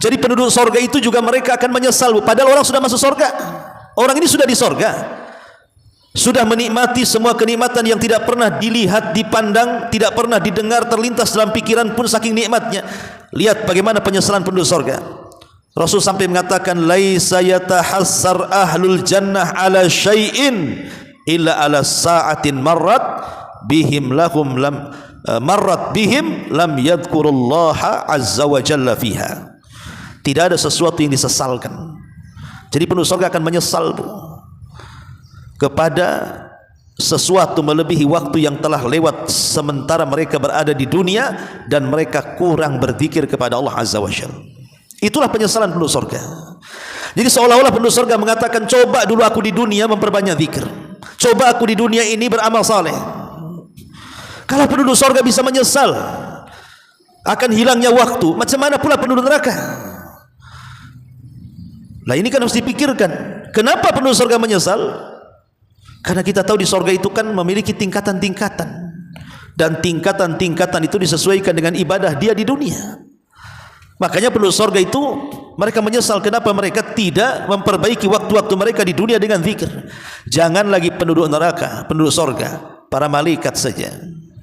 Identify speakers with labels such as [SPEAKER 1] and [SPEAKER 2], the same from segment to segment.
[SPEAKER 1] Jadi penduduk sorga itu juga mereka akan menyesal, padahal orang sudah masuk sorga. Orang ini sudah di sorga, sudah menikmati semua kenikmatan yang tidak pernah dilihat, dipandang, tidak pernah didengar, terlintas dalam pikiran pun saking nikmatnya. Lihat bagaimana penyesalan penduduk sorga. Rasul sampai mengatakan, laisa yatahassar ahlul jannah ala syai'in illa ala sa'atin marrat bihim lam yadhkurullaha azza wa jalla fiha. Tidak ada sesuatu yang disesalkan. Jadi penduduk surga akan menyesal kepada sesuatu melebihi waktu yang telah lewat sementara mereka berada di dunia dan mereka kurang berzikir kepada Allah azza wa jalla. Itulah penyesalan penduduk surga. Jadi seolah-olah penduduk surga mengatakan, coba dulu aku di dunia memperbanyak zikir, coba aku di dunia ini beramal saleh. Kalau penduduk surga bisa menyesal akan hilangnya waktu, macam mana pula penduduk neraka? Nah ini kan harus dipikirkan. Kenapa penduduk surga menyesal? Karena kita tahu di surga itu kan memiliki tingkatan-tingkatan, dan tingkatan-tingkatan itu disesuaikan dengan ibadah dia di dunia. Makanya penduduk surga itu mereka menyesal kenapa mereka tidak memperbaiki waktu-waktu mereka di dunia dengan zikir. Jangan lagi penduduk neraka, penduduk surga, para malaikat saja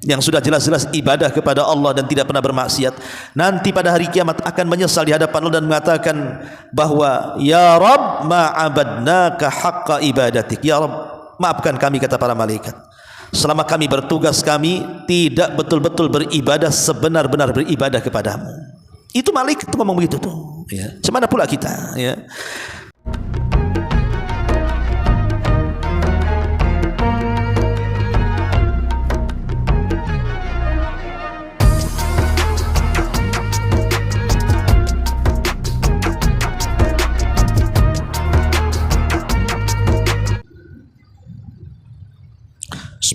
[SPEAKER 1] yang sudah jelas-jelas ibadah kepada Allah dan tidak pernah bermaksiat, nanti pada hari kiamat akan menyesal di hadapan Allah dan mengatakan bahwa ya Rabb ma'abadnaka haqqa ibadatik. Ya Rabb, maafkan kami, kata para malaikat, selama kami bertugas kami tidak betul-betul beribadah sebenar-benar beribadah kepadamu. Itu malaikat itu ngomong begitu tuh, ya. Semana pula kita, ya.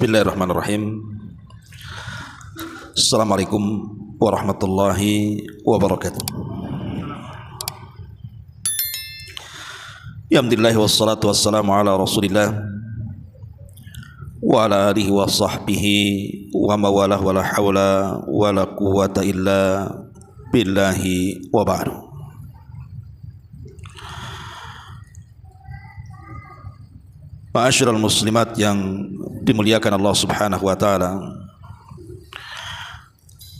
[SPEAKER 1] Bismillahirrahmanirrahim. Assalamualaikum warahmatullahi wabarakatuh. Alhamdulillah wassalatu wassalamu ala Rasulillah wa ala alihi wa sahbihi wa mawalah wa la hawla wa la quwwata illa billahi wa ba'du. Ma'asyiral muslimat yang dimuliakan Allah Subhanahu wa taala.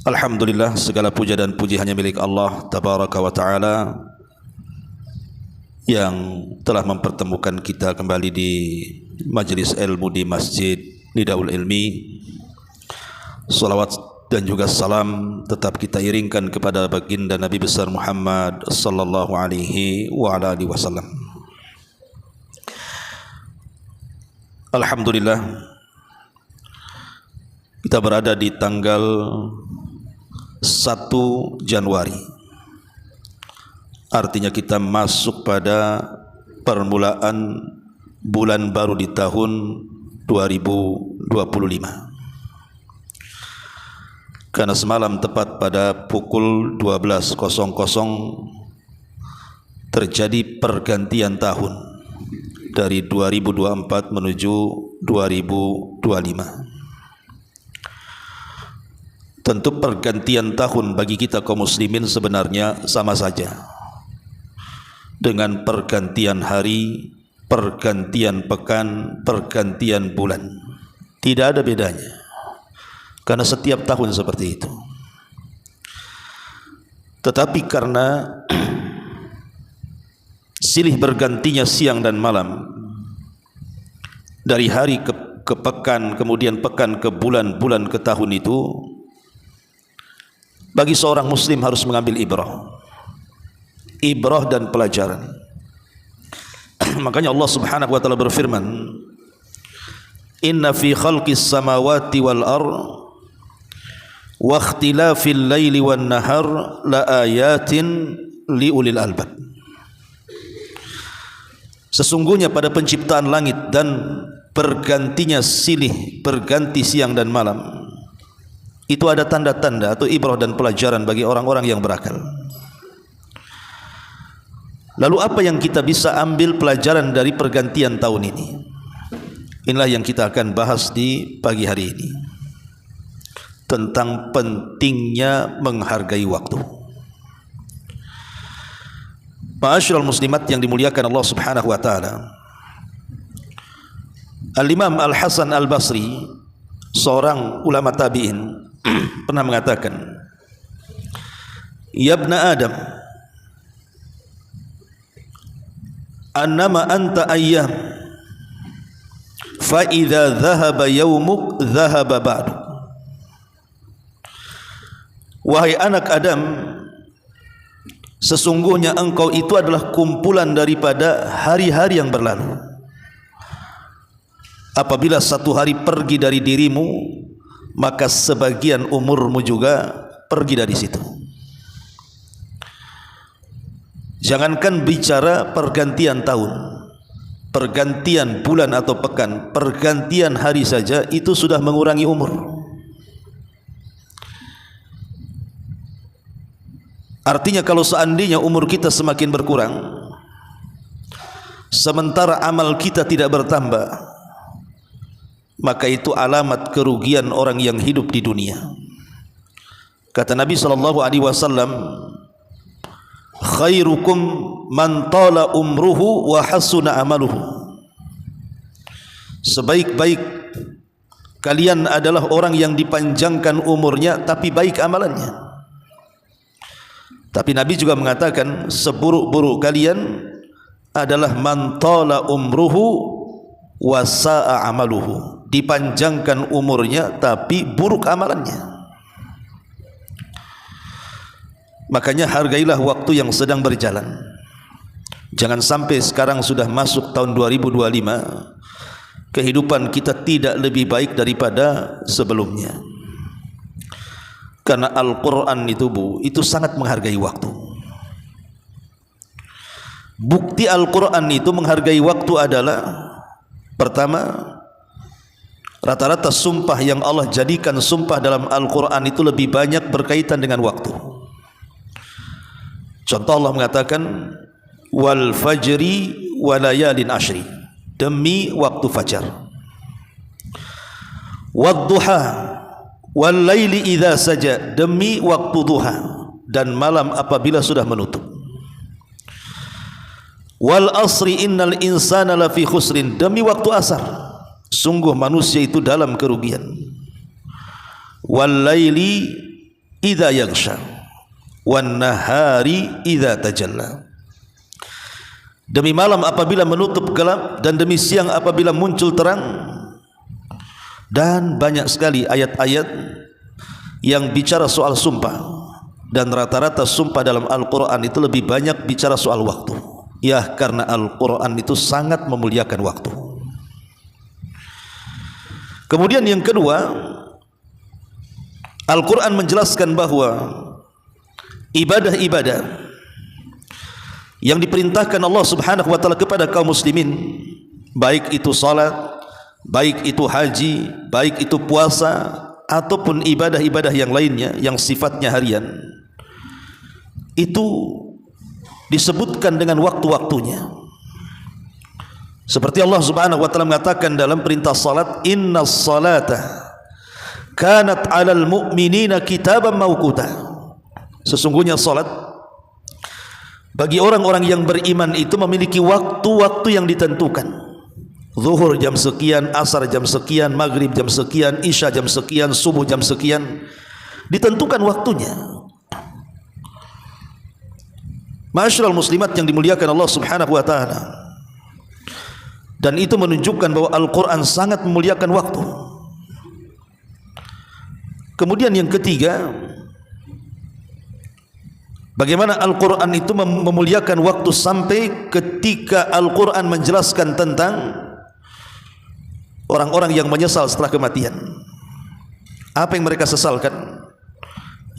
[SPEAKER 1] Alhamdulillah, segala puja dan puji hanya milik Allah tabaraka wa taala yang telah mempertemukan kita kembali di majelis ilmu di Masjid Nidaul Ilmi. Salawat dan juga salam tetap kita iringkan kepada baginda Nabi besar Muhammad sallallahu alaihi wa ala alihi wasallam. Alhamdulillah, kita berada di tanggal 1 Januari. Artinya kita masuk pada permulaan bulan baru di tahun 2025. Karena semalam tepat pada pukul 12.00 terjadi pergantian tahun dari 2024 menuju 2025. Tentu pergantian tahun bagi kita kaum muslimin sebenarnya sama saja dengan pergantian hari, pergantian pekan, pergantian bulan. Tidak ada bedanya, karena setiap tahun seperti itu. Tetapi karena silih bergantinya siang dan malam, dari hari ke pekan, kemudian pekan ke bulan, bulan ke tahun itu, bagi seorang muslim harus mengambil ibrah dan pelajaran. Makanya Allah Subhanahu wa taala berfirman, inna fi khalqis samawati wal ardh wa ikhtilafil laili wan nahar la ayatin liulil albab. Sesungguhnya pada penciptaan langit dan bergantinya silih berganti siang dan malam, itu ada tanda-tanda atau ibrah dan pelajaran bagi orang-orang yang berakal. Lalu apa yang kita bisa ambil pelajaran dari pergantian tahun ini? Inilah yang kita akan bahas di pagi hari ini, tentang pentingnya menghargai waktu. Ma'asyiral muslimat yang dimuliakan Allah Subhanahu wa taala. Al-Imam Al-Hasan Al-Basri, seorang ulama tabi'in, pernah mengatakan, "Ya ibna Adam, annama anta ayyam, fa idza dhahaba yaumuk dhahaba ba'du." Wahai anak Adam, sesungguhnya engkau itu adalah kumpulan daripada hari-hari yang berlalu. Apabila satu hari pergi dari dirimu, maka sebagian umurmu juga pergi dari situ. Jangankan bicara pergantian tahun, pergantian bulan atau pekan, pergantian hari saja itu sudah mengurangi umur. Artinya kalau seandainya umur kita semakin berkurang, sementara amal kita tidak bertambah, maka itu alamat kerugian orang yang hidup di dunia. Kata Nabi SAW, "Khairukum man tala umruhu wa hasuna amaluhu." Sebaik-baik kalian adalah orang yang dipanjangkan umurnya tapi baik amalannya. Tapi Nabi juga mengatakan, seburuk-buruk kalian adalah man tala umruhu wa sa'a amaluhu. Dipanjangkan umurnya tapi buruk amalannya. Makanya hargailah waktu yang sedang berjalan. Jangan sampai sekarang sudah masuk tahun 2025, kehidupan kita tidak lebih baik daripada sebelumnya. Karena Al-Quran itu sangat menghargai waktu. Bukti Al-Quran itu menghargai waktu adalah, pertama, rata-rata sumpah yang Allah jadikan sumpah dalam Al-Quran itu lebih banyak berkaitan dengan waktu. Contoh, Allah mengatakan, "Wal fajri walayalin ashri," demi waktu fajar. "Wad duha wal laili idza saja," demi waktu duha dan malam apabila sudah menutup. "Wal asri innal insana lafi khusrin," demi waktu asar, sungguh manusia itu dalam kerugian. "Wal laili idza yaghsha wan nahari idza tajalla," demi malam apabila menutup gelap dan demi siang apabila muncul terang. Dan banyak sekali ayat-ayat yang bicara soal sumpah, dan rata-rata sumpah dalam Al-Quran itu lebih banyak bicara soal waktu. Ya, karena Al-Quran itu sangat memuliakan waktu. Kemudian yang kedua, Al-Quran menjelaskan bahwa ibadah-ibadah yang diperintahkan Allah Subhanahu wa taala kepada kaum muslimin, baik itu salat, baik itu haji, baik itu puasa, ataupun ibadah-ibadah yang lainnya yang sifatnya harian, itu disebutkan dengan waktu-waktunya. Seperti Allah Subhanahu wa taala mengatakan dalam perintah salat, "Innas salata kanat 'alal mu'minina kitaban mawquta." Sesungguhnya salat bagi orang-orang yang beriman itu memiliki waktu-waktu yang ditentukan. Zuhur jam sekian, asar jam sekian, maghrib jam sekian, isya jam sekian, subuh jam sekian, ditentukan waktunya. Ma'asyiral muslimat yang dimuliakan Allah Subhanahu wa taala. Dan itu menunjukkan bahwa Al-Quran sangat memuliakan waktu. Kemudian yang ketiga, bagaimana Al-Quran itu memuliakan waktu sampai ketika Al-Quran menjelaskan tentang orang-orang yang menyesal setelah kematian. Apa yang mereka sesalkan?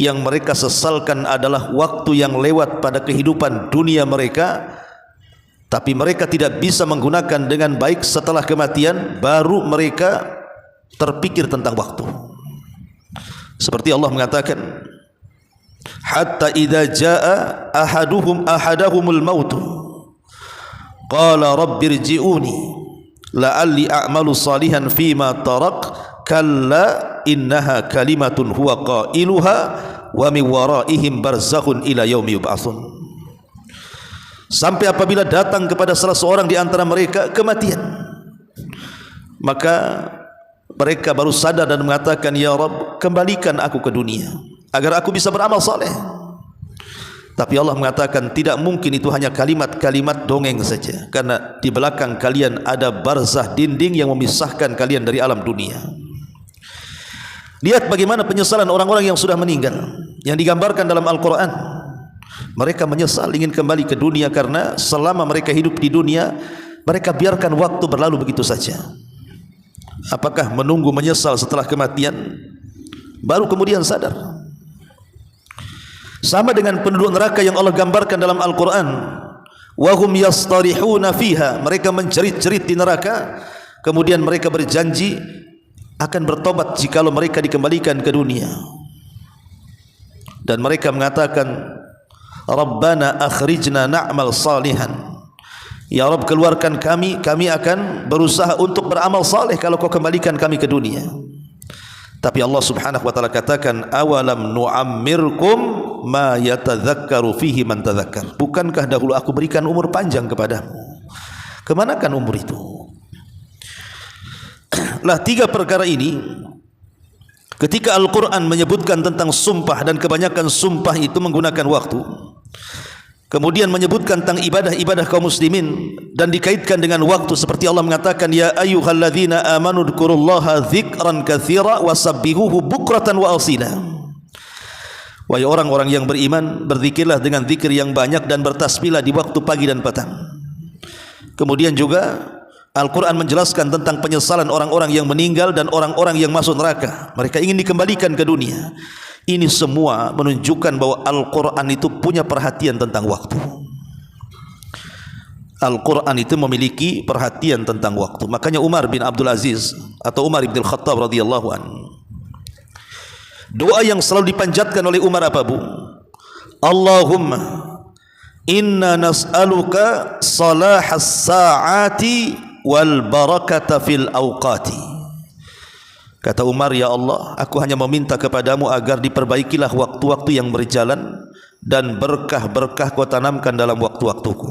[SPEAKER 1] Yang mereka sesalkan adalah waktu yang lewat pada kehidupan dunia mereka, tapi mereka tidak bisa menggunakan dengan baik setelah kematian, baru mereka terpikir tentang waktu. Seperti Allah mengatakan, "Hatta idza jaa ahadahumul maut qala rabbirji'uni la'alli a'malu salihan fima tarak kalla innaha kalimatun huwa qailuha wa min waraihim barzakhun ila yaumi yub'atsun." sampai apabila datang kepada salah seorang di antara mereka kematian, maka mereka baru sadar dan mengatakan, ya Rabb, kembalikan aku ke dunia agar aku bisa beramal saleh. Tapi Allah mengatakan tidak mungkin, itu hanya kalimat-kalimat dongeng saja, karena di belakang kalian ada barzah, dinding yang memisahkan kalian dari alam dunia. Lihat bagaimana penyesalan orang-orang yang sudah meninggal yang digambarkan dalam Al-Quran. Mereka menyesal ingin kembali ke dunia karena selama mereka hidup di dunia mereka biarkan waktu berlalu begitu saja. Apakah menunggu menyesal setelah kematian baru kemudian sadar? Sama dengan penduduk neraka yang Allah gambarkan dalam Al-Quran, wahum yastarihuna fiha, mereka menjerit-jerit di neraka, kemudian mereka berjanji akan bertobat jikalau mereka dikembalikan ke dunia. Dan mereka mengatakan, Rabbana akhrijna na'mal salihan, ya Rabb, keluarkan kami, kami akan berusaha untuk beramal saleh kalau kau kembalikan kami ke dunia. Tapi Allah subhanahu wa ta'ala katakan, awalam nu'ammirkum ma yatadzakkaru fihi man tadzakkar, bukankah dahulu aku berikan umur panjang kepadamu, kemanakan umur itu? Lah, tiga perkara ini ketika Al-Quran menyebutkan tentang sumpah, dan kebanyakan sumpah itu menggunakan waktu, kemudian menyebutkan tentang ibadah-ibadah kaum muslimin dan dikaitkan dengan waktu, seperti Allah mengatakan, ya ayyuhalladzina amanu dzkurullaha dzikran katsira wasabbihuhu bukratan wa asila. Wahai orang-orang yang beriman, berzikirlah dengan zikir yang banyak dan bertasbihlah di waktu pagi dan petang. Kemudian juga Al-Quran menjelaskan tentang penyesalan orang-orang yang meninggal dan orang-orang yang masuk neraka, mereka ingin dikembalikan ke dunia. Ini semua menunjukkan bahwa Al-Quran itu punya perhatian tentang waktu. Al-Quran itu memiliki perhatian tentang waktu. Makanya Umar bin Abdul Aziz atau Umar bin Khattab radhiyallahu anhu, doa yang selalu dipanjatkan oleh Umar apa, Bu? Allahumma inna nas'aluka salahas sa'ati wal barakata fil awqati. Kata Umar, ya Allah, aku hanya meminta kepadamu agar diperbaikilah waktu-waktu yang berjalan dan berkah-berkah kau tanamkan dalam waktu-waktuku.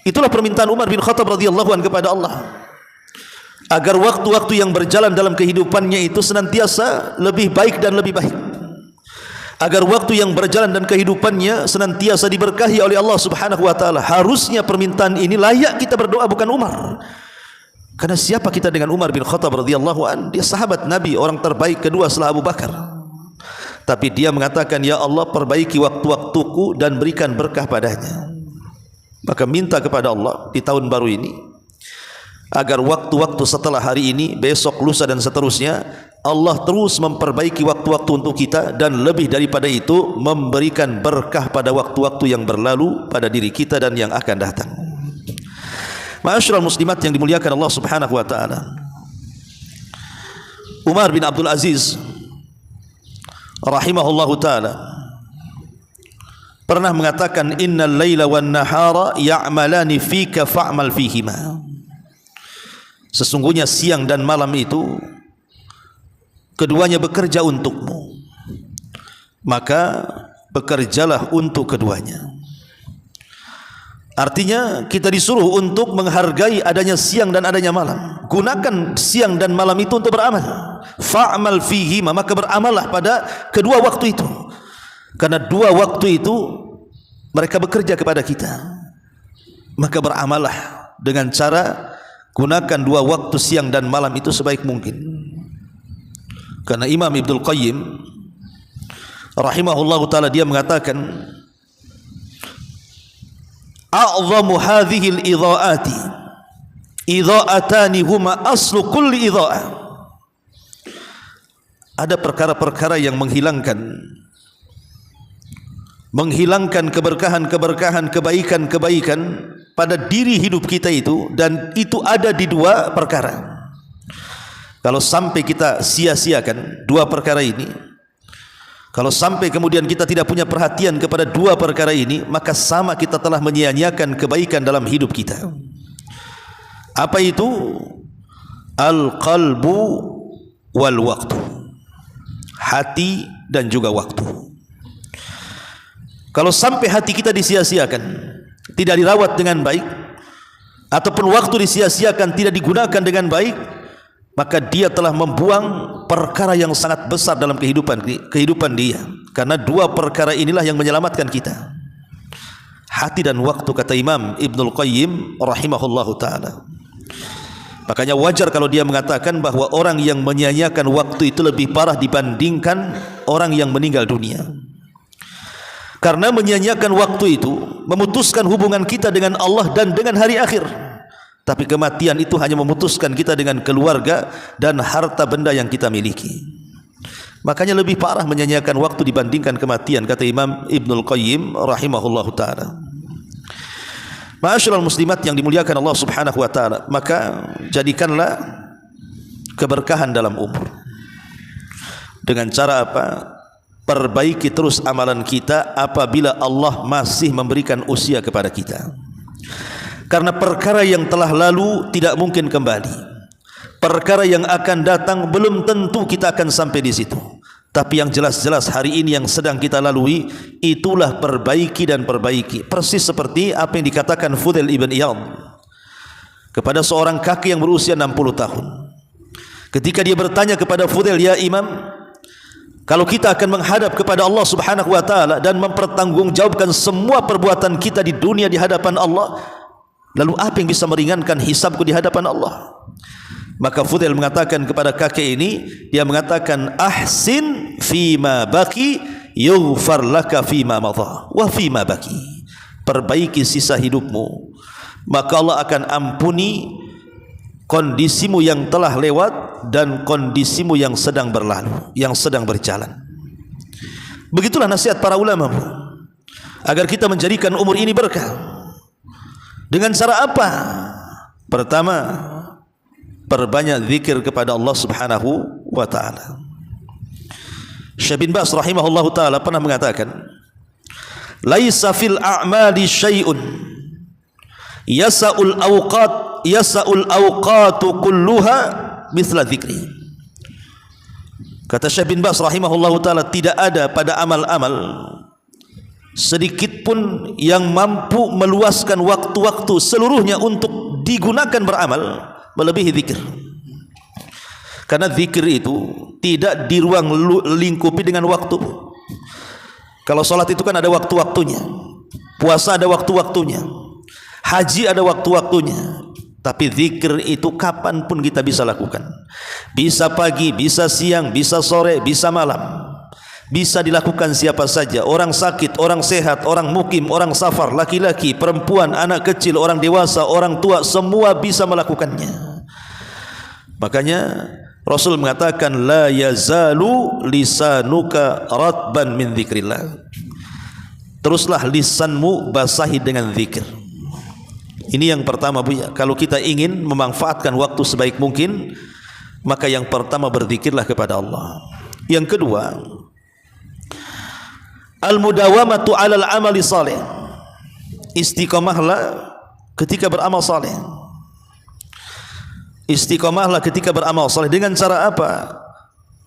[SPEAKER 1] Itulah permintaan Umar bin Khattab radhiyallahu anhu kepada Allah, agar waktu-waktu yang berjalan dalam kehidupannya itu senantiasa lebih baik dan lebih baik, agar waktu yang berjalan dan kehidupannya senantiasa diberkahi oleh Allah subhanahu wa ta'ala. Harusnya permintaan ini layak kita berdoa, bukan Umar. Karena siapa kita dengan Umar bin Khattab radhiyallahu anhu? Dia sahabat Nabi, orang terbaik kedua setelah Abu Bakar. Tapi dia mengatakan, ya Allah, perbaiki waktu-waktuku dan berikan berkah padanya. Maka minta kepada Allah di tahun baru ini agar waktu-waktu setelah hari ini, besok, lusa dan seterusnya, Allah terus memperbaiki waktu-waktu untuk kita, dan lebih daripada itu memberikan berkah pada waktu-waktu yang berlalu pada diri kita dan yang akan datang. Ma'asyiral muslimat yang dimuliakan Allah subhanahu wa ta'ala, Umar bin Abdul Aziz rahimahullahu ta'ala pernah mengatakan, innal laila wan nahara ya'malani fika fa'mal fihima. Sesungguhnya siang dan malam itu keduanya bekerja untukmu, maka bekerjalah untuk keduanya. Artinya kita disuruh untuk menghargai adanya siang dan adanya malam. Gunakan siang dan malam itu untuk beramal. Fa'mal fihi, maka beramallah pada kedua waktu itu. Karena dua waktu itu mereka bekerja kepada kita. Maka beramallah dengan cara gunakan dua waktu siang dan malam itu sebaik mungkin. Karena Imam Ibnul Qayyim rahimahullahu ta'ala dia mengatakan, a'zamu hadhil idha'ati idha'atani huma aslu kulli idha'ah. Ada perkara-perkara yang menghilangkan keberkahan-keberkahan, kebaikan-kebaikan pada diri hidup kita itu, dan itu ada di dua perkara. Kalau sampai kita sia-siakan dua perkara ini, kalau sampai kemudian kita tidak punya perhatian kepada dua perkara ini, maka sama kita telah menyia-nyiakan kebaikan dalam hidup kita. Apa itu? Al-qalbu wal waktu. Hati dan juga waktu. Kalau sampai hati kita disia-siakan, tidak dirawat dengan baik, ataupun waktu disia-siakan, tidak digunakan dengan baik, maka dia telah membuang perkara yang sangat besar dalam kehidupan dia. Karena dua perkara inilah yang menyelamatkan kita, hati dan waktu, kata Imam Ibnul Qayyim rahimahullahu ta'ala. Makanya wajar kalau dia mengatakan bahwa orang yang menyia-nyiakan waktu itu lebih parah dibandingkan orang yang meninggal dunia. Karena menyia-nyiakan waktu itu memutuskan hubungan kita dengan Allah dan dengan hari akhir. Tapi kematian itu hanya memutuskan kita dengan keluarga dan harta benda yang kita miliki. Makanya lebih parah menyia-nyiakan waktu dibandingkan kematian, kata Imam Ibnul Qayyim rahimahullahu ta'ala. Ma'asyiral muslimat yang dimuliakan Allah subhanahu wa ta'ala, maka jadikanlah keberkahan dalam umur. Dengan cara apa? Perbaiki terus amalan kita apabila Allah masih memberikan usia kepada kita. Karena perkara yang telah lalu tidak mungkin kembali. Perkara yang akan datang belum tentu kita akan sampai di situ. Tapi yang jelas-jelas hari ini yang sedang kita lalui, itulah perbaiki dan perbaiki. Persis seperti apa yang dikatakan Fudail ibn Iyad kepada seorang kakek yang berusia 60 tahun. Ketika dia bertanya kepada Fudail, ya Imam, kalau kita akan menghadap kepada Allah subhanahu wa ta'ala dan mempertanggungjawabkan semua perbuatan kita di dunia di hadapan Allah, lalu apa yang bisa meringankan hisabku di hadapan Allah? Maka Fudail mengatakan kepada kakek ini, dia mengatakan, ahsin fima baki yughfar laka fima madha wa fima baki. Perbaiki sisa hidupmu, maka Allah akan ampuni kondisimu yang telah lewat dan kondisimu yang sedang berlalu, yang sedang berjalan. Begitulah nasihat para ulama agar kita menjadikan umur ini berkah. Dengan cara apa? Pertama, perbanyak zikir kepada Allah subhanahu wa ta'ala. Syekh bin Baz rahimahullahu ta'ala pernah mengatakan, laisa fil a'mali syai'un yasa'ul awqatu kulluha mithla dzikri. Kata Syekh bin Baz rahimahullahu ta'ala, tidak ada pada amal-amal sedikit pun yang mampu meluaskan waktu-waktu seluruhnya untuk digunakan beramal melebihi zikir. Karena zikir itu tidak di ruang lingkupi dengan waktu. Kalau salat itu kan ada waktu-waktunya, puasa ada waktu-waktunya, haji ada waktu-waktunya. Tapi zikir itu kapanpun kita bisa lakukan. Bisa pagi, bisa siang, bisa sore, bisa malam. Bisa dilakukan siapa saja, orang sakit, orang sehat, orang mukim, orang safar, laki-laki, perempuan, anak kecil, orang dewasa, orang tua, semua bisa melakukannya. Makanya Rasul mengatakan, la yazalu lisanuka ratban min dzikrillah. Teruslah lisanmu basahi dengan zikir. Ini yang pertama, Bu. Kalau kita ingin memanfaatkan waktu sebaik mungkin, maka yang pertama berzikirlah kepada Allah. Yang kedua, al-mudawamatu 'alal amali salih. Istiqomahlah ketika beramal saleh. Istiqomahlah ketika beramal saleh. Dengan cara apa?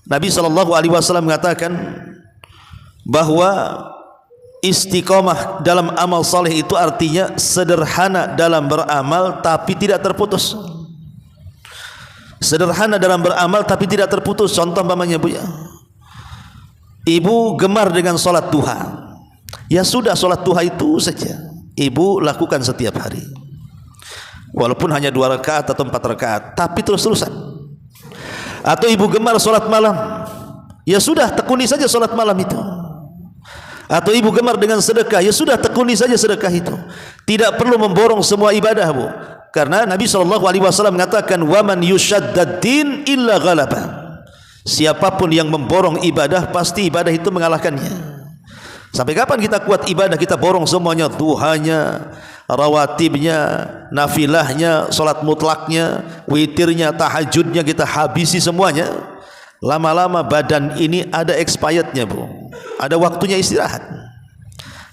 [SPEAKER 1] Nabi SAW mengatakan bahwa istiqomah dalam amal saleh itu artinya sederhana dalam beramal tapi tidak terputus. Sederhana dalam beramal tapi tidak terputus. Contoh umpamanya, Bu, ya, ibu gemar dengan sholat duha, ya sudah, sholat duha itu saja ibu lakukan setiap hari, walaupun hanya 2 rakaat atau 4 rakaat, tapi terus-terusan. Atau ibu gemar sholat malam, ya sudah, tekuni saja sholat malam itu. Atau ibu gemar dengan sedekah, ya sudah, tekuni saja sedekah itu. Tidak perlu memborong semua ibadah, Bu, karena Nabi SAW mengatakan, waman yushaddad-din illa ghalabah. Siapapun yang memborong ibadah, pasti ibadah itu mengalahkannya. Sampai kapan kita kuat ibadah? Kita borong semuanya, duhanya, rawatibnya, nafilahnya, sholat mutlaknya, witirnya, tahajudnya, kita habisi semuanya. Lama-lama badan ini ada expirednya, Bu, ada waktunya istirahat.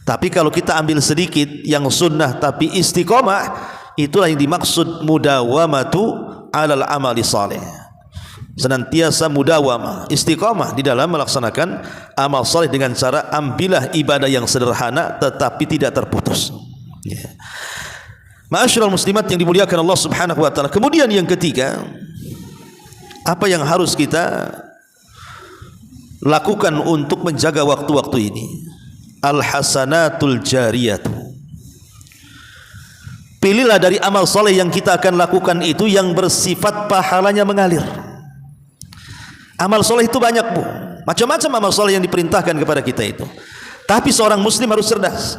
[SPEAKER 1] Tapi kalau kita ambil sedikit yang sunnah tapi istiqomah, itulah yang dimaksud mudawamatu 'alal amali salih. senantiasa mudawamah, istiqamah di dalam melaksanakan amal saleh dengan cara ambillah ibadah yang sederhana tetapi tidak terputus. Ya. Ma'asyiral muslimat yang dimuliakan Allah Subhanahu wa taala. Kemudian yang ketiga, apa yang harus kita lakukan untuk menjaga waktu-waktu ini? Al-hasanatul jariyatu. Pilihlah dari amal soleh yang kita akan lakukan itu yang bersifat pahalanya mengalir. Amal soleh itu banyak, Bu. Macam-macam amal soleh yang diperintahkan kepada kita itu. Tapi seorang muslim harus cerdas.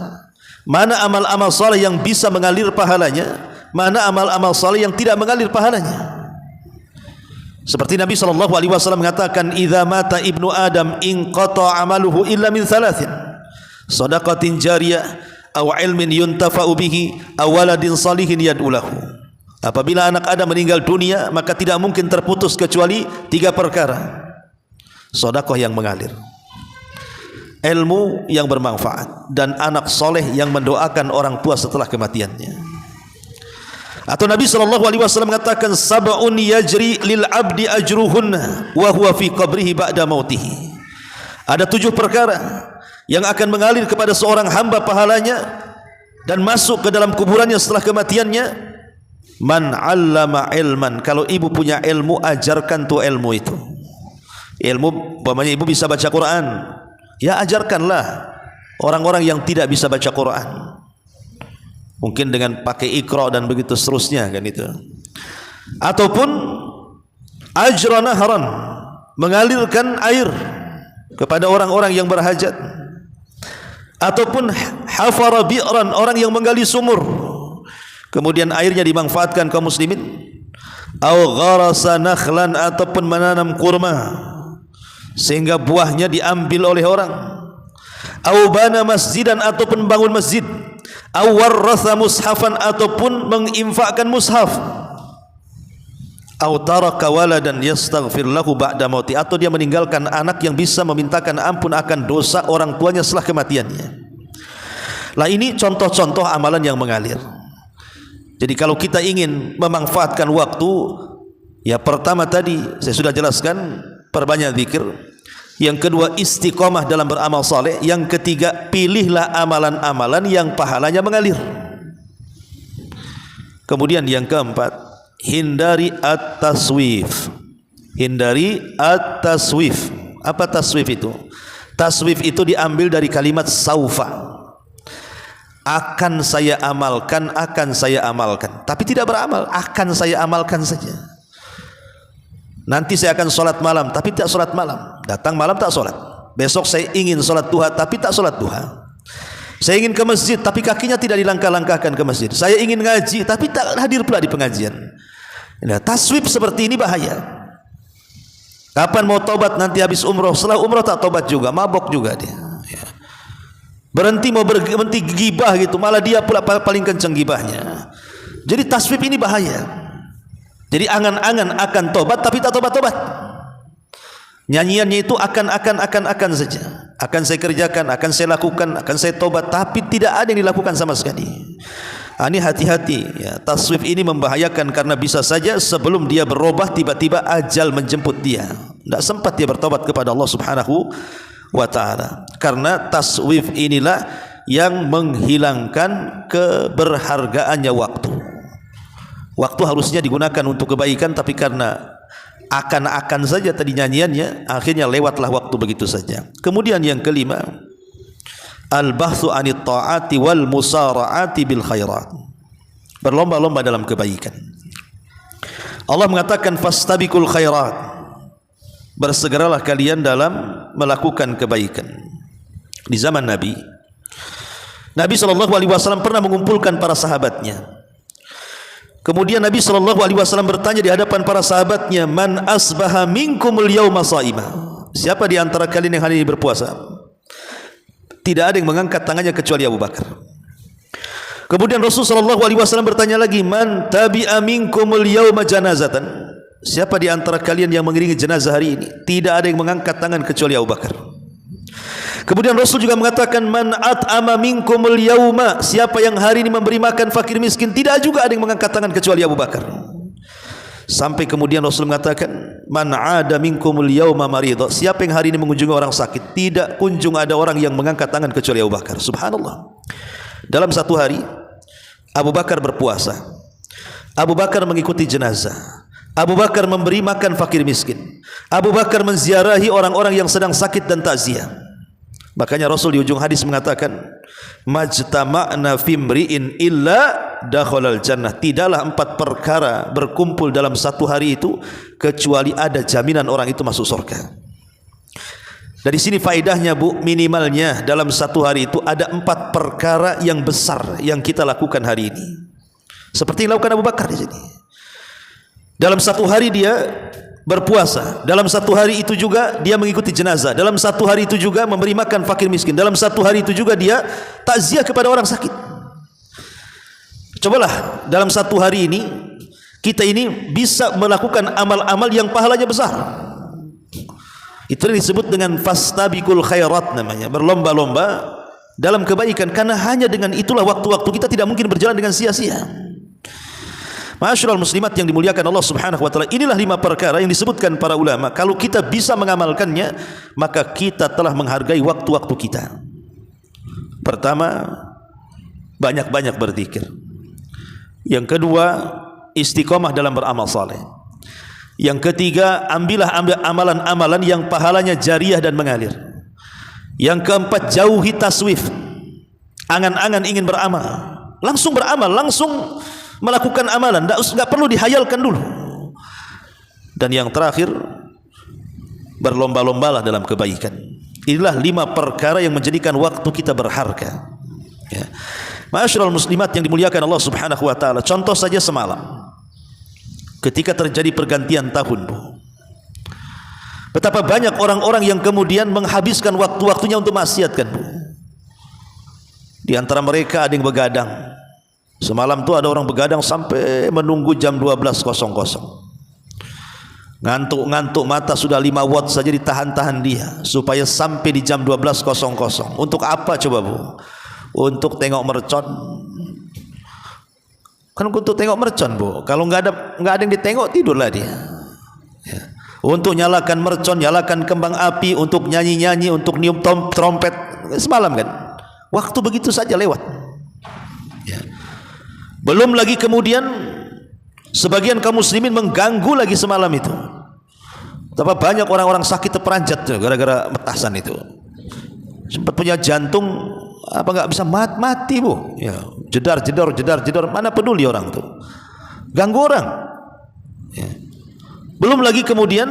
[SPEAKER 1] Mana amal-amal soleh yang bisa mengalir pahalanya, mana amal-amal soleh yang tidak mengalir pahalanya. Seperti Nabi SAW mengatakan, "Idza mata ibnu Adam inqata amaluhu illa min thalathin, shadaqatin jariyah, aw ilmin yuntafa'u bihi, aw waladin salihin yad'u lahu." Apabila anak Adam meninggal dunia, maka tidak mungkin terputus kecuali 3 perkara. Sedekah yang mengalir, ilmu yang bermanfaat, dan anak soleh yang mendoakan orang tua setelah kematiannya. Atau Nabi SAW mengatakan, "Sab'un yajri lil abdi ajruhunna wa huwa fi qabrihi ba'da mautihi." Ada 7 perkara yang akan mengalir kepada seorang hamba pahalanya dan masuk ke dalam kuburannya setelah kematiannya. Man 'allama ilman, kalau ibu punya ilmu, ajarkan tuh ilmu itu. Ilmu, umpamanya ibu bisa baca Quran, ya ajarkanlah orang-orang yang tidak bisa baca Quran. Mungkin dengan pakai Iqra dan begitu seterusnya kan itu. Ataupun ajra nahran, mengalirkan air kepada orang-orang yang berhajat. Ataupun hafara bi'ran, orang yang menggali sumur, kemudian airnya dimanfaatkan kaum muslimin. Au gharasa nakhlan, ataupun menanam kurma sehingga buahnya diambil oleh orang. Au bana masjidan, ataupun bangun masjid. Au warratha mushafan, ataupun menginfakkan mushaf. Au taraka waladan yastaghfir lahu ba'da mauti, atau dia meninggalkan anak yang bisa memintakan ampun akan dosa orang tuanya setelah kematiannya. Lah ini contoh-contoh amalan yang mengalir. Jadi kalau kita ingin memanfaatkan waktu, ya pertama tadi saya sudah jelaskan, perbanyak zikir. Yang kedua, istiqomah dalam beramal saleh. Yang ketiga, pilihlah amalan-amalan yang pahalanya mengalir. Kemudian yang keempat, hindari at-taswif. Hindari at-taswif. Apa taswif itu? Taswif itu diambil dari kalimat saufa. Akan saya amalkan, akan saya amalkan. Tapi tidak beramal, akan saya amalkan saja. Nanti saya akan sholat malam, tapi tidak sholat malam. Datang malam tak sholat. Besok saya ingin sholat duha, tapi tak sholat duha. Saya ingin ke masjid, tapi kakinya tidak dilangkah-langkahkan ke masjid. Saya ingin ngaji, tapi tak hadir pula di pengajian. Nah, taswif seperti ini bahaya. Kapan mau tobat? Nanti habis umroh. Setelah umroh tak tobat juga, mabok juga dia. Berhenti mau berhenti gibah gitu, malah dia pula paling kencang gibahnya. Jadi taswif ini bahaya. Jadi angan-angan akan tobat tapi tak tobat-tobat. Nyanyiannya itu akan saja. Akan saya kerjakan, akan saya lakukan, akan saya tobat, tapi tidak ada yang dilakukan sama sekali. Ini hati-hati ya. Taswif ini membahayakan karena bisa saja sebelum dia berubah tiba-tiba ajal menjemput dia. Tidak sempat dia bertobat kepada Allah Subhanahu wa ta'ala. Karena taswif inilah yang menghilangkan keberhargaannya waktu. Waktu harusnya digunakan untuk kebaikan, tapi karena akan saja tadi nyanyiannya, akhirnya lewatlah waktu begitu saja. Kemudian yang kelima, al-bahthu anit ta'ati wal musara'ati bil khairat. Berlomba-lomba dalam kebaikan. Allah mengatakan fastabiqul khairat. Bersegeralah kalian dalam melakukan kebaikan. Di zaman Nabi SAW pernah mengumpulkan para sahabatnya. Kemudian Nabi SAW bertanya di hadapan para sahabatnya, man asbaha minkumul yawma sha'ima. Siapa di antara kalian yang hari ini berpuasa? Tidak ada yang mengangkat tangannya kecuali Abu Bakar. Kemudian Rasulullah SAW bertanya lagi, man tabi'a minkumul yawma janazatan. Siapa di antara kalian yang mengiringi jenazah hari ini? Tidak ada yang mengangkat tangan kecuali Abu Bakar. Kemudian Rasul juga mengatakan, man at'ama minkumul yauma. Siapa yang hari ini memberi makan fakir miskin? Tidak juga ada yang mengangkat tangan kecuali Abu Bakar. Sampai kemudian Rasul mengatakan, man 'ada minkumul yauma maridha, siapa yang hari ini mengunjungi orang sakit, tidak kunjung ada orang yang mengangkat tangan kecuali Abu Bakar. Subhanallah. Dalam satu hari Abu Bakar berpuasa, Abu Bakar mengikuti jenazah, Abu Bakar memberi makan fakir miskin, Abu Bakar menziarahi orang-orang yang sedang sakit dan takziah. Makanya Rasul di ujung hadis mengatakan, majtama'na fimri'in illa dakhalal jannah. Tidaklah 4 perkara berkumpul dalam satu hari itu kecuali ada jaminan orang itu masuk surga. Dari sini faedahnya Bu, minimalnya dalam satu hari itu ada 4 perkara yang besar yang kita lakukan hari ini. Seperti yang dilakukan Abu Bakar di sini. Dalam satu hari dia berpuasa, dalam satu hari itu juga dia mengikuti jenazah, dalam satu hari itu juga memberi makan fakir miskin, dalam satu hari itu juga dia takziah kepada orang sakit. Cobalah dalam satu hari ini kita ini bisa melakukan amal-amal yang pahalanya besar. Itu yang disebut dengan fastabiqul khairat namanya, berlomba-lomba dalam kebaikan, karena hanya dengan itulah waktu-waktu kita tidak mungkin berjalan dengan sia-sia. Ma'asyiral muslimat yang dimuliakan Allah Subhanahu wa taala, inilah 5 perkara yang disebutkan para ulama. Kalau kita bisa mengamalkannya, maka kita telah menghargai waktu-waktu kita. Pertama, banyak-banyak berzikir. Yang kedua, istiqomah dalam beramal saleh. Yang ketiga, ambil amalan-amalan yang pahalanya jariah dan mengalir. Yang keempat, jauhi taswif. Angan-angan ingin beramal, langsung beramal, langsung melakukan amalan, enggak perlu dihayalkan dulu. Dan yang terakhir, berlomba-lombalah dalam kebaikan. Inilah 5 perkara yang menjadikan waktu kita berharga. Ya. Ma'asyiral muslimat yang dimuliakan Allah Subhanahu wa taala, contoh saja semalam ketika terjadi pergantian tahun, Bu. Betapa banyak orang-orang yang kemudian menghabiskan waktu-waktunya untuk maksiat, kan, Bu. Di antara mereka ada yang begadang. Semalam tuh ada orang begadang sampai menunggu jam 12.00. Ngantuk-ngantuk, mata sudah 5 watt saja ditahan-tahan dia supaya sampai di jam 12.00. Untuk apa coba, Bu? Untuk tengok mercon. Kan untuk tengok mercon, Bu. Kalau nggak ada yang ditengok, tidurlah dia. Ya. Untuk nyalakan mercon, nyalakan kembang api, untuk nyanyi-nyanyi, untuk niup trompet semalam, kan. Waktu begitu saja lewat. Ya. Belum lagi kemudian sebagian kaum muslimin mengganggu lagi semalam itu. Betapa banyak orang-orang sakit terperanjat gara-gara petasan itu. Sempat punya jantung apa nggak bisa mati, Bu. Ya, jedar, mana peduli orang tuh. Ganggu orang. Ya. Belum lagi kemudian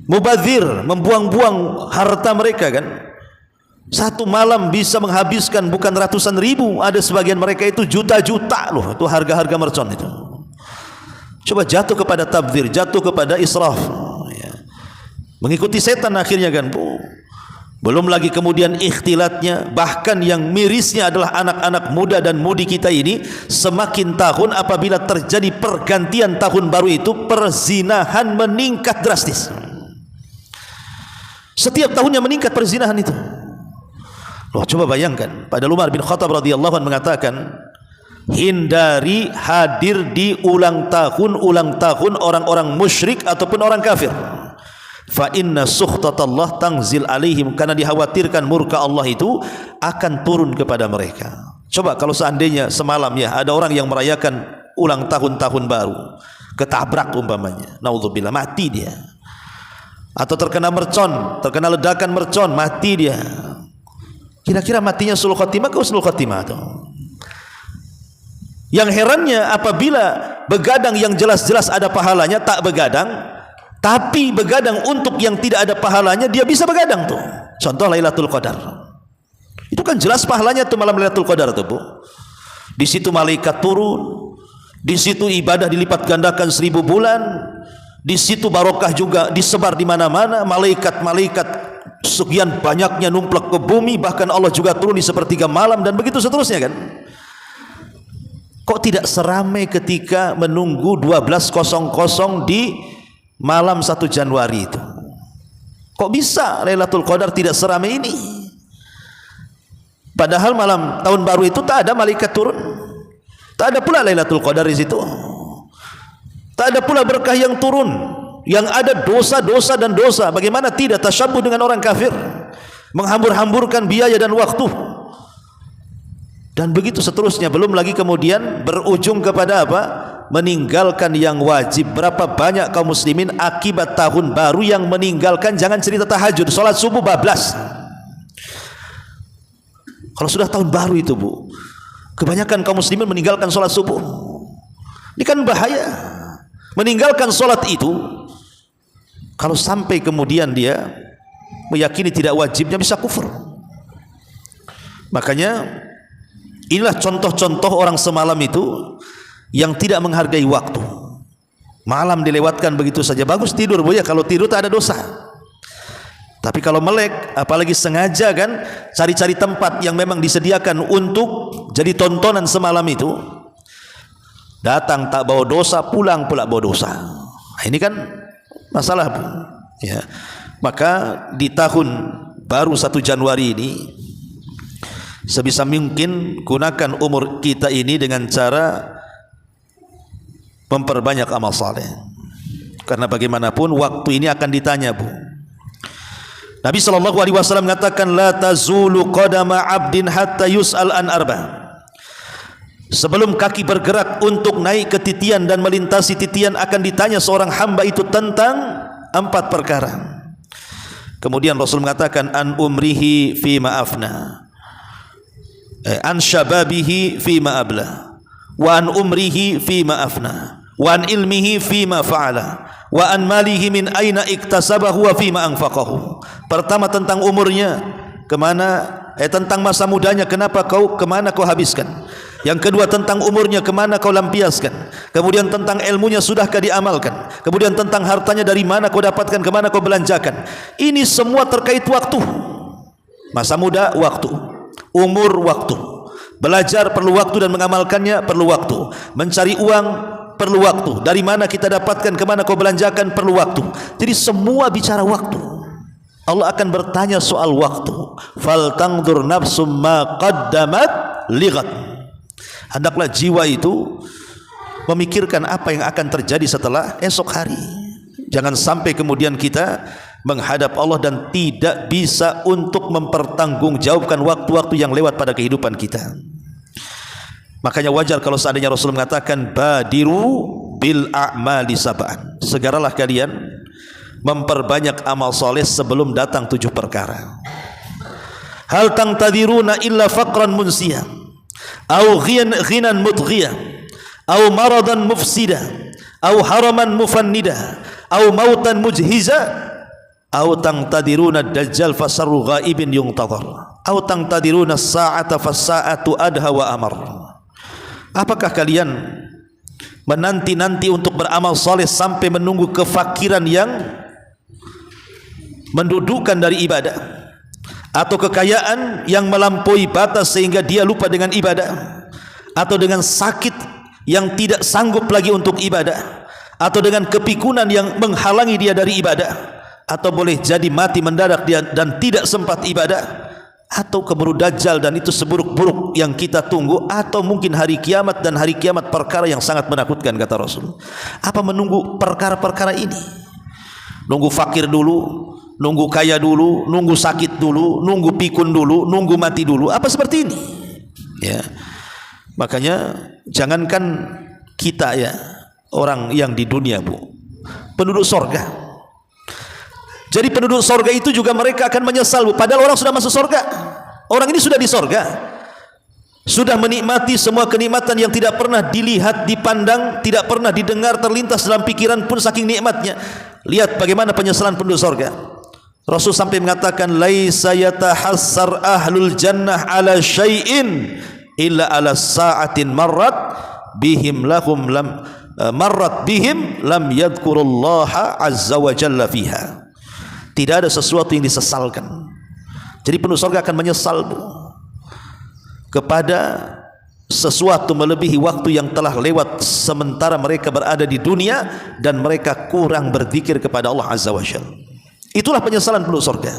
[SPEAKER 1] mubadzir, membuang-buang harta mereka, kan. Satu malam bisa menghabiskan bukan ratusan ribu, ada sebagian mereka itu juta-juta loh, itu harga-harga mercon itu. Coba jatuh kepada tabdzir, jatuh kepada israf, ya. Mengikuti setan akhirnya, kan, Bu. Belum lagi kemudian ikhtilatnya, bahkan yang mirisnya adalah anak-anak muda dan mudi kita ini semakin tahun apabila terjadi pergantian tahun baru itu perzinahan meningkat drastis. Setiap tahunnya meningkat perzinahan itu. Loh, coba bayangkan, pada Umar bin Khattab radhiyallahu anhu mengatakan, hindari hadir di ulang tahun orang-orang musyrik ataupun orang kafir. Fa inna sukhtatallah tangzil alaihim, karena dikhawatirkan murka Allah itu akan turun kepada mereka. Coba kalau seandainya semalam ya ada orang yang merayakan ulang tahun baru, ketabrak umpamanya, naudzubillah, mati dia. Atau terkena mercon, terkena ledakan mercon, mati dia. Kira-kira matinya sul khotimah ke husnul khotimah tuh. Yang herannya apabila begadang yang jelas-jelas ada pahalanya tak begadang, tapi begadang untuk yang tidak ada pahalanya dia bisa begadang tuh. Contoh Lailatul Qadar. Itu kan jelas pahalanya tuh malam Lailatul Qadar tuh, Bu. Di situ malaikat turun, di situ ibadah dilipat gandakan 1000 bulan, di situ barokah juga disebar di mana-mana, malaikat sekian banyaknya numplak ke bumi, bahkan Allah juga turun di sepertiga malam dan begitu seterusnya, kan. Kok tidak seramai ketika menunggu 12.00 di malam 1 Januari itu? Kok bisa Lailatul Qadar tidak seramai ini? Padahal malam tahun baru itu tak ada malaikat turun, tak ada pula Lailatul Qadar di situ, tak ada pula berkah yang turun. yang ada dosa-dosa dan dosa. Bagaimana tidak tasyabuh dengan orang kafir, menghambur-hamburkan biaya dan waktu, dan begitu seterusnya. Belum lagi kemudian berujung kepada apa? Meninggalkan yang wajib. Berapa banyak kaum muslimin akibat tahun baru yang meninggalkan, jangan cerita tahajud, sholat subuh bablas. Kalau sudah tahun baru itu, Bu, kebanyakan kaum muslimin meninggalkan sholat subuh. Ini kan bahaya. Meninggalkan sholat itu, kalau sampai kemudian dia meyakini tidak wajibnya, bisa kufur. Makanya inilah contoh-contoh orang semalam itu yang tidak menghargai waktu. Malam dilewatkan begitu saja. Bagus tidur, Bu, ya, kalau tidur tak ada dosa. Tapi kalau melek, apalagi sengaja kan cari-cari tempat yang memang disediakan untuk jadi tontonan semalam itu, datang tak bawa dosa, pulang pula bawa dosa. Nah, ini kan masalah, Bu, ya. Maka di tahun baru 1 Januari ini, sebisa mungkin gunakan umur kita ini dengan cara memperbanyak amal saleh. Karena bagaimanapun waktu ini akan ditanya, Bu. Nabi SAW mengatakan, la tazulu qadama abdin hatta yus'al an arba. Sebelum kaki bergerak untuk naik ke titian dan melintasi titian, akan ditanya seorang hamba itu tentang 4 perkara. Kemudian Rasul mengatakan, an umrihi fima afna, an syababihi fima abla, wa an umrihi fima afna, wa an ilmihi fima fa'ala, wa an malihi min aina iktasabahu wa fima anfaqahu. Pertama tentang umurnya, kemana, tentang masa mudanya, kemana kau habiskan. Yang kedua tentang umurnya, kemana kau lampiaskan. Kemudian tentang ilmunya, sudahkah diamalkan. Kemudian tentang hartanya, dari mana kau dapatkan, kemana kau belanjakan. Ini semua terkait waktu. Masa muda, waktu. Umur, waktu. Belajar perlu waktu dan mengamalkannya perlu waktu. Mencari uang perlu waktu. Dari mana kita dapatkan, kemana kau belanjakan perlu waktu. Jadi semua bicara waktu. Allah akan bertanya soal waktu. Fal tangdur nafsum ma qaddamat lighat. Hendaklah jiwa itu memikirkan apa yang akan terjadi setelah esok hari. Jangan sampai kemudian kita menghadap Allah dan tidak bisa untuk mempertanggungjawabkan waktu-waktu yang lewat pada kehidupan kita. Makanya wajar kalau seandainya Rasul mengatakan, badiru bil a'mali sab'an. Segeralah kalian memperbanyak amal soleh sebelum datang 7 perkara. Hal tangtadiruna illa faqran munsiyah, au ghinan mudghiyah, au maradan mufsida, au haraman mufannida, au mautan mujhiza, au tangtadiruna dajjal fasarru ghaibin yungtadhar, au tangtadiruna as-sa'ata fas-sa'atu adha wa amar. Apakah kalian menanti-nanti untuk beramal saleh sampai menunggu kefakiran yang mendudukkan dari ibadah, atau kekayaan yang melampaui batas sehingga dia lupa dengan ibadah, atau dengan sakit yang tidak sanggup lagi untuk ibadah, atau dengan kepikunan yang menghalangi dia dari ibadah, atau boleh jadi mati mendadak dia dan tidak sempat ibadah, atau keburu dajjal dan itu seburuk-buruk yang kita tunggu, atau mungkin hari kiamat, dan hari kiamat perkara yang sangat menakutkan, kata Rasul. Apa menunggu perkara-perkara ini? Nunggu fakir dulu, nunggu kaya dulu, nunggu sakit dulu, nunggu pikun dulu, nunggu mati dulu? Apa seperti ini? Ya. Makanya jangankan kita, ya, orang yang di dunia, Bu, penduduk sorga. Jadi penduduk sorga itu juga mereka akan menyesal, Bu. Padahal orang sudah masuk sorga. Orang ini sudah di sorga, sudah menikmati semua kenikmatan yang tidak pernah dilihat, dipandang, tidak pernah didengar, terlintas dalam pikiran pun saking nikmatnya. Lihat bagaimana penyesalan penduduk sorga. Rasul sampai mengatakan, laisa yatahassar ahlul jannah ala syai'in illa ala sa'atin marrat bihim lam yadhkurullaha azza wa jalla fiha. Tidak ada sesuatu yang disesalkan. Jadi penduduk surga akan menyesal, Bu, kepada sesuatu melebihi waktu yang telah lewat sementara mereka berada di dunia dan mereka kurang berzikir kepada Allah azza wa jalla. Itulah penyesalan penduduk surga.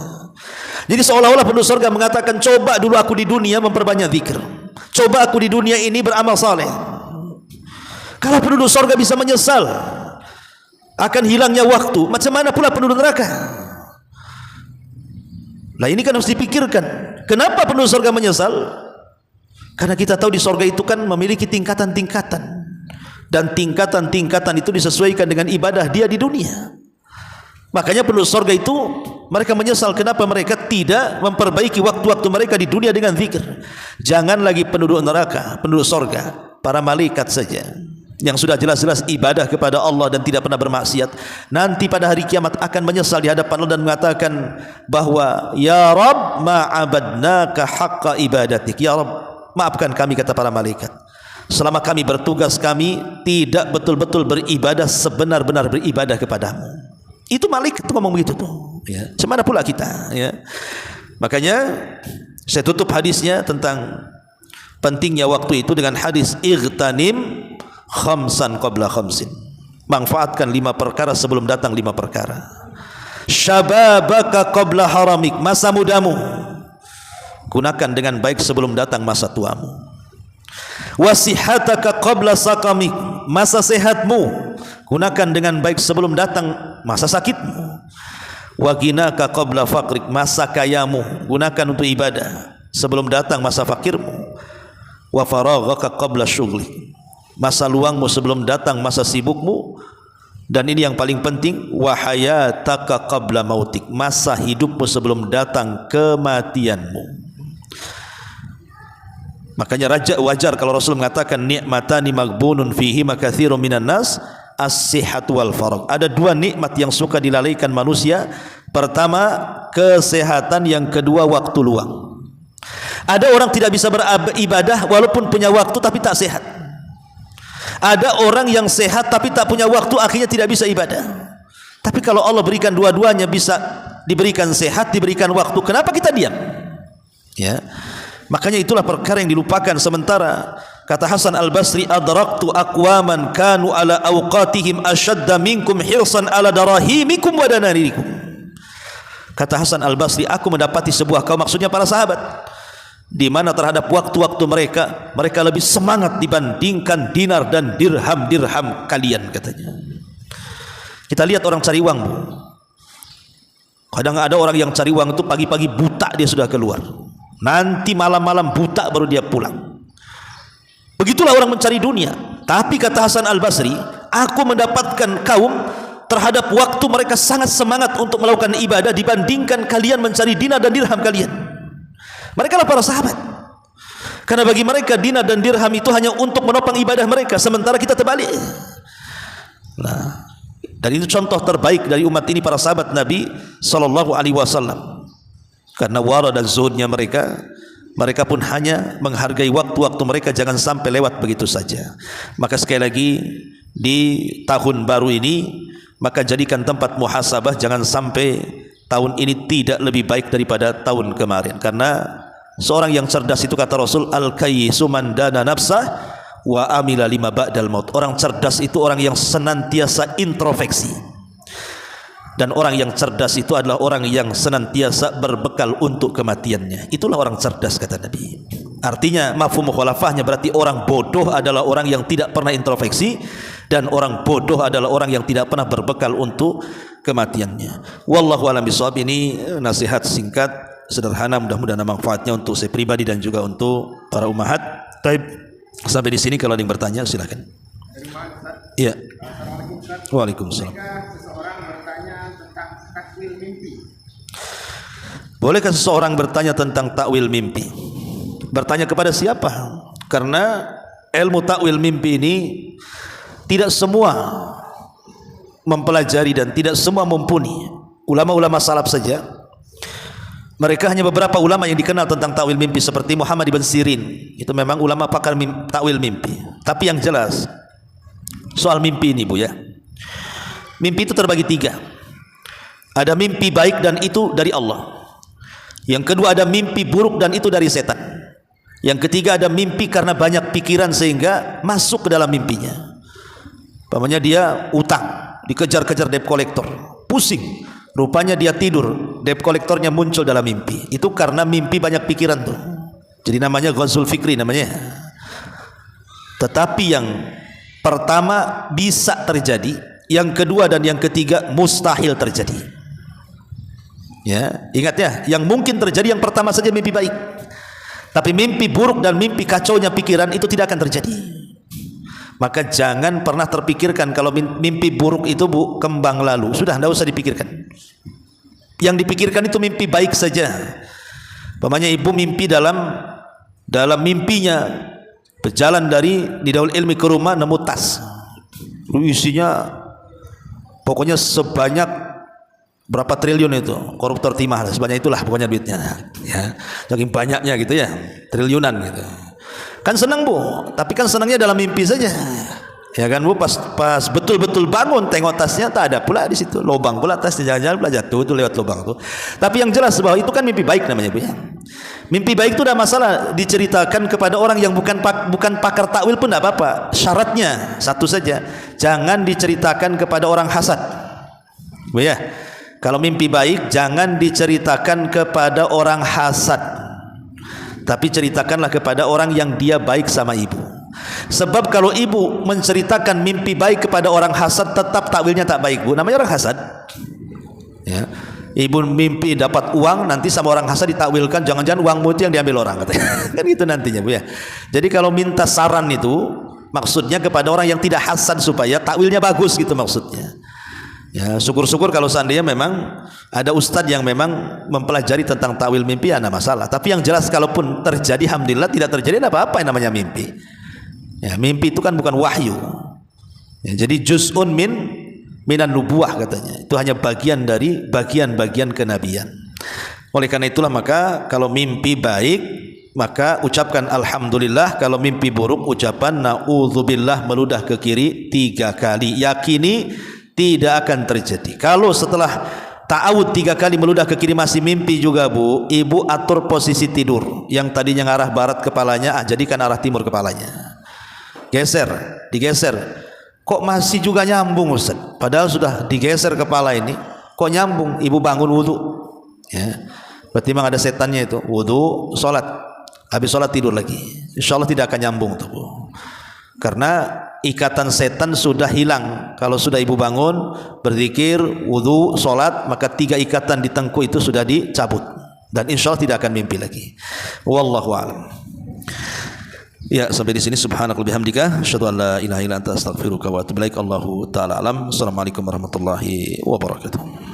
[SPEAKER 1] Jadi seolah-olah penduduk surga mengatakan, coba dulu aku di dunia memperbanyak zikir, coba aku di dunia ini beramal saleh. Kalau penduduk surga bisa menyesal akan hilangnya waktu, macam mana pula penduduk neraka? Nah ini kan harus dipikirkan. Kenapa penduduk surga menyesal? Karena kita tahu di surga itu kan memiliki tingkatan-tingkatan, dan tingkatan-tingkatan itu disesuaikan dengan ibadah dia di dunia. Makanya penduduk surga itu mereka menyesal kenapa mereka tidak memperbaiki waktu-waktu mereka di dunia dengan zikir. Jangan lagi penduduk neraka, penduduk surga, para malaikat saja yang sudah jelas-jelas ibadah kepada Allah dan tidak pernah bermaksiat, nanti pada hari kiamat akan menyesal di hadapan Allah dan mengatakan bahwa ya Rabb ma'abadnaka haqqa ibadatik. Ya Rabb, maafkan kami, kata para malaikat, selama kami bertugas kami tidak betul-betul beribadah sebenar-benar beribadah kepadamu. Itu malaikat itu ngomong begitu tuh, ya. Semana pula kita, ya. Makanya saya tutup hadisnya tentang pentingnya waktu itu dengan hadis igtanim khamsan qabla khamsin. Manfaatkan 5 perkara sebelum datang 5 perkara. Syababaka qabla haramik, masa mudamu gunakan dengan baik sebelum datang masa tuamu. Wasihataka qabla sakamik, masa sehatmu gunakan dengan baik sebelum datang masa sakitmu. Waginaka qabla faqrik, masa kayamu gunakan untuk ibadah sebelum datang masa fakirmu. Wa faraghaka qabla syughlik, masa luangmu sebelum datang masa sibukmu. Dan ini yang paling penting, wa hayataka qabla mautik, masa hidupmu sebelum datang kematianmu. Makanya wajar kalau Rasul mengatakan ni'matani maghbunun fihi makatsirun minan nas, as-sihat wal faragh. Ada 2 nikmat yang suka dilalaikan manusia. Pertama, kesehatan, yang kedua waktu luang. Ada orang tidak bisa beribadah walaupun punya waktu tapi tak sehat. Ada orang yang sehat tapi tak punya waktu, akhirnya tidak bisa ibadah. Tapi kalau Allah berikan dua-duanya, bisa diberikan sehat, diberikan waktu, kenapa kita diam? Ya. Makanya itulah perkara yang dilupakan. Sementara kata Hasan Al-Basri, adraktu aqwaman kanu ala awqatihim ashadda minkum hirsan ala darahimikum wa dananirikum. Kata Hasan Al-Basri, aku mendapati sebuah kaum, maksudnya para sahabat, di mana terhadap waktu-waktu mereka lebih semangat dibandingkan dinar dan dirham kalian, katanya. Kita lihat orang cari uang, Bu. Kadang ada orang yang cari uang itu pagi-pagi buta dia sudah keluar, nanti malam-malam buta baru dia pulang. Begitulah orang mencari dunia. Tapi kata Hasan Al-Basri, aku mendapatkan kaum terhadap waktu mereka sangat semangat untuk melakukan ibadah dibandingkan kalian mencari dinar dan dirham kalian. Mereka lah para sahabat. Karena bagi mereka dinar dan dirham itu hanya untuk menopang ibadah mereka, sementara kita terbalik. Nah, dan itu contoh terbaik dari umat ini para sahabat Nabi sallallahu alaihi wasallam. Karena wara dan zuhudnya mereka pun hanya menghargai waktu-waktu mereka, jangan sampai lewat begitu saja. Maka sekali lagi di tahun baru ini, maka jadikan tempat muhasabah, jangan sampai tahun ini tidak lebih baik daripada tahun kemarin. Karena seorang yang cerdas itu, kata Rasul, al-kayyisu man dana nafsah wa amila lima ba'dal maut. Orang cerdas itu orang yang senantiasa introspeksi. Dan orang yang cerdas itu adalah orang yang senantiasa berbekal untuk kematiannya. Itulah orang cerdas, kata Nabi. Artinya mafhum mukhalafahnya berarti orang bodoh adalah orang yang tidak pernah introspeksi, dan orang bodoh adalah orang yang tidak pernah berbekal untuk kematiannya. Wallahu a'lam bishawab. Ini nasihat singkat, sederhana, mudah-mudahan ada manfaatnya untuk saya pribadi dan juga untuk para ummahat. Baik, sampai di sini. Kalau ada yang bertanya silakan. Iya. Waalaikumsalam. Bolehkah seseorang bertanya tentang takwil mimpi? Bertanya kepada siapa? Karena ilmu takwil mimpi ini tidak semua mempelajari dan tidak semua mumpuni. Ulama-ulama salaf saja, mereka hanya beberapa ulama yang dikenal tentang takwil mimpi, seperti Muhammad ibn Sirin. Itu memang ulama pakar takwil mimpi. Tapi yang jelas soal mimpi ini, Bu, ya, mimpi itu terbagi 3. Ada mimpi baik dan itu dari Allah. Yang kedua ada mimpi buruk dan itu dari setan. Yang ketiga ada mimpi karena banyak pikiran sehingga masuk ke dalam mimpinya. Umpamanya dia utang, dikejar-kejar debt collector, pusing, rupanya dia tidur, debt collectornya muncul dalam mimpi. Itu karena mimpi banyak pikiran tuh. Jadi namanya ghazul fikri namanya. Tetapi yang pertama bisa terjadi, yang kedua dan yang ketiga mustahil terjadi. Ya, ingat ya, yang mungkin terjadi yang pertama saja mimpi baik. Tapi mimpi buruk dan mimpi kacaunya pikiran itu tidak akan terjadi. Maka jangan pernah terpikirkan kalau mimpi buruk itu kembang lalu. Sudah, tidak usah dipikirkan. Yang dipikirkan itu mimpi baik saja. Umpamanya ibu mimpi dalam mimpinya berjalan dari di Darul Ilmi ke rumah, nemu tas. Isinya pokoknya sebanyak berapa triliun itu, koruptor timah, sebanyak itulah pokoknya duitnya. Ya, saking banyaknya gitu ya, triliunan gitu. Kan senang bu, tapi kan senangnya dalam mimpi saja. Ya kan bu, pas betul-betul bangun tengok tasnya tak ada pula di situ, lubang pula tasnya, jangan-jangan pula jatuh itu lewat lubang tuh. Tapi yang jelas bahwa itu kan mimpi baik namanya bu ya. Mimpi baik itu tidak masalah diceritakan kepada orang yang bukan pakar takwil pun tidak apa-apa. Syaratnya satu saja, jangan diceritakan kepada orang hasad. Bu ya, kalau mimpi baik jangan diceritakan kepada orang hasad, tapi ceritakanlah kepada orang yang dia baik sama ibu. Sebab kalau ibu menceritakan mimpi baik kepada orang hasad, tetap takwilnya tak baik bu, namanya orang hasad. Ya. Ibu mimpi dapat uang, nanti sama orang hasad ditakwilkan, jangan-jangan uangmu itu yang diambil orang katanya. Kan gitu nantinya bu ya. Jadi kalau minta saran itu maksudnya kepada orang yang tidak hasad supaya takwilnya bagus gitu maksudnya. Ya, syukur-syukur kalau seandainya memang ada ustadz yang memang mempelajari tentang takwil mimpi, ada masalah. Tapi yang jelas kalaupun terjadi, alhamdulillah tidak terjadi apa-apa yang namanya mimpi. Ya, mimpi itu kan bukan wahyu. Ya, jadi juz'un minan nubuwah katanya. Itu hanya bagian dari bagian-bagian kenabian. Oleh karena itulah maka kalau mimpi baik maka ucapkan alhamdulillah, kalau mimpi buruk ucapan naudzubillah meludah ke kiri 3 kali. Yakini tidak akan terjadi. Kalau setelah ta'awud 3 kali meludah ke kiri masih mimpi juga bu, ibu atur posisi tidur. Yang tadinya ngarah barat kepalanya, jadikan arah timur kepalanya. Geser, digeser. Kok masih juga nyambung Ustaz? Padahal sudah digeser kepala ini, kok nyambung? Ibu bangun wudu. Ya. Berarti memang ada setannya itu. Wudu, sholat. Habis sholat tidur lagi. Insya Allah tidak akan nyambung tuh bu. Karena ikatan setan sudah hilang. Kalau sudah ibu bangun, berzikir, wudu, sholat, maka 3 ikatan di tengkuk itu sudah dicabut. Dan insya Allah tidak akan mimpi lagi. Wallahu a'lam. Ya, sampai di sini subhanakallahumma bihamdika asyhadu an la ilaha illa anta astaghfiruka wa atubu ilaik. Allahu taala alam. Assalamualaikum warahmatullahi wabarakatuh.